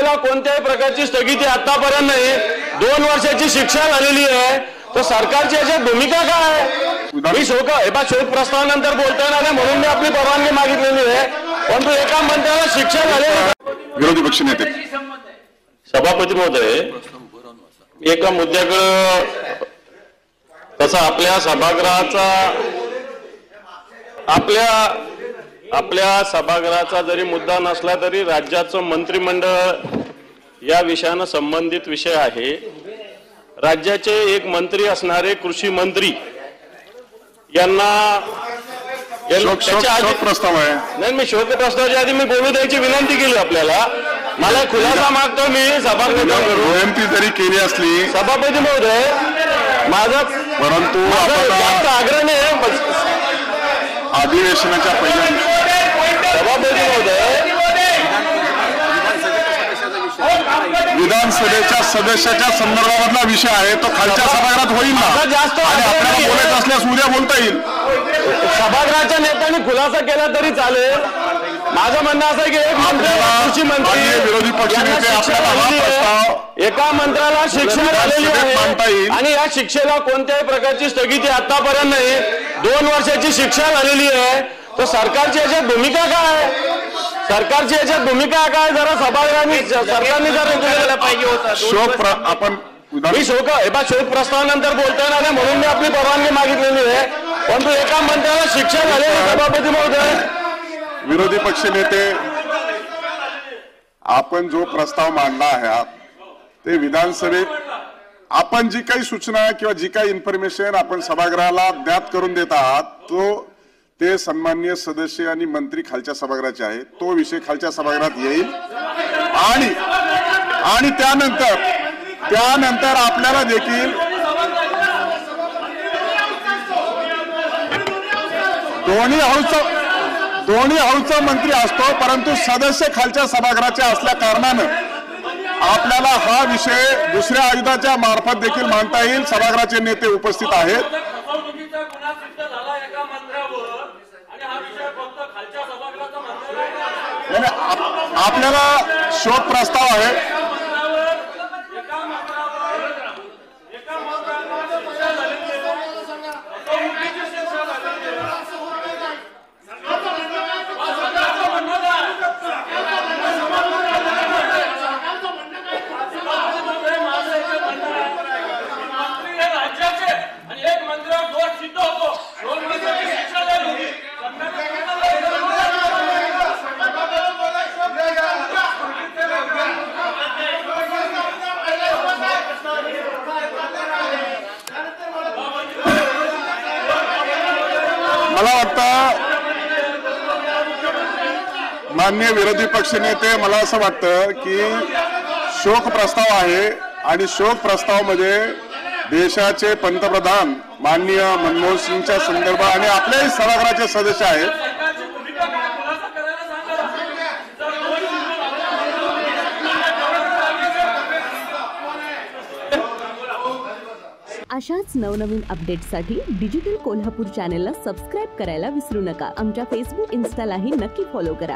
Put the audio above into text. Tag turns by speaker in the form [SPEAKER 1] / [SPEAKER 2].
[SPEAKER 1] शिक्षेला कोणत्याही प्रकारची स्थगिती आतापर्यंत नाही, 2 वर्षाची शिक्षा झालेली आहे, तर सरकारची याच्यात भूमिका काय आहे? मी शोक प्रस्तावानंतर बोलता येणार नाही म्हणून मी आपली परवानगी मागितलेली आहे, परंतु एका मंत्र्याला शिक्षा झाली।
[SPEAKER 2] विरोधी पक्ष नेते
[SPEAKER 1] सभापती महोदय, एका मुद्द्याकडे तसा आपल्या सभागृहाचा जरी मुद्दा नसला तरी राज्याचं मंत्रिमंडळ या विषयानं संबंधित विषय आहे। राज्याचे एक मंत्री असणारे कृषी मंत्री यांना
[SPEAKER 2] शोक प्रस्ताव आहे।
[SPEAKER 1] नाही, मी शोक प्रस्तावाच्या आधी मी बोलू द्यायची विनंती केली आपल्याला। मला खुलासा मागतो मी सभागृहाकडून,
[SPEAKER 2] विनंती जरी केली असली
[SPEAKER 1] सभापती महोदय माझा,
[SPEAKER 2] परंतु
[SPEAKER 1] जास्त आग्रह नाही।
[SPEAKER 2] अधिवेशनाच्या पहिल्या
[SPEAKER 1] सभापती महोदय,
[SPEAKER 2] विधानसभेच्या सदस्याच्या संदर्भातला विषय आहे, तो खालच्या सभागृहात होईल ना,
[SPEAKER 1] जास्त
[SPEAKER 2] आणि आपल्याला बोलायचं असल्यास उद्या बोलता येईल।
[SPEAKER 1] सभागृहाच्या नेत्यांनी खुलासा केला तरी चालेल। माझं म्हणणं असं आहे की एक कृषी मंत्री
[SPEAKER 2] विरोधी पक्ष नेते आपल्याला हा प्रस्ताव
[SPEAKER 1] एका मंत्र्याला शिक्षा झालेली आहे आणि या शिक्षेला कोणत्याही प्रकारची स्थगिती आतापर्यंत नाही, 2 वर्षाची शिक्षा झालेली आहे, तर सरकारची याच्यात भूमिका काय आहे? सरकारची याच्यात भूमिका काय? जरा सभागृहाने सरकारने जर पाहिजे होता।
[SPEAKER 2] आपण
[SPEAKER 1] मी शोक प्रस्तावानंतर बोलता येणार नाही म्हणून मी आपली परवानगी मागितलेली आहे, परंतु एका मंत्र्याला शिक्षा झालेली आहे। सभापती महोदय,
[SPEAKER 2] विरोधी पक्ष नेते, आपण जो प्रस्ताव मांडला आहे ते विधानसभेत आपण जी काही सूचना किंवा जी काही इन्फॉर्मेशन आपण सभागृहाला ज्ञात करून देत आहात ते सन्माननीय सदस्य आणि मंत्री खालच्या सभागृहाचे आहे, तो विषय खालच्या सभागृहात येईल आणि त्यानंतर आपल्याला देखील दोन्ही हाऊसचा मंत्री असतो, परंतु सदस्य खालच्या सभागृहाचे असल्या कारणानं आपल्याला हा विषय दुसऱ्या आयुधाच्या मार्फत देखील मांडता येईल। सभागृहाचे नेते उपस्थित आहेत। आपल्याला शोक प्रस्ताव आहे। मला वाटतं माननीय विरोधी पक्ष नेते, मला असं वाटतं की शोक प्रस्ताव आहे आणि शोक प्रस्तावामध्ये देशाचे पंतप्रधान माननीय मनमोहन सिंगच्या संदर्भात आणि आपल्याही सभागृहाचे सदस्य आहेत।
[SPEAKER 3] अशाच नवनवीन अपडेट्ससाठी डिजिटल कोल्हापूर चॅनेलला सबस्क्राईब करायला विसरू नका। आमच्या फेसबुक, इन्स्टालाही नक्की फॉलो करा।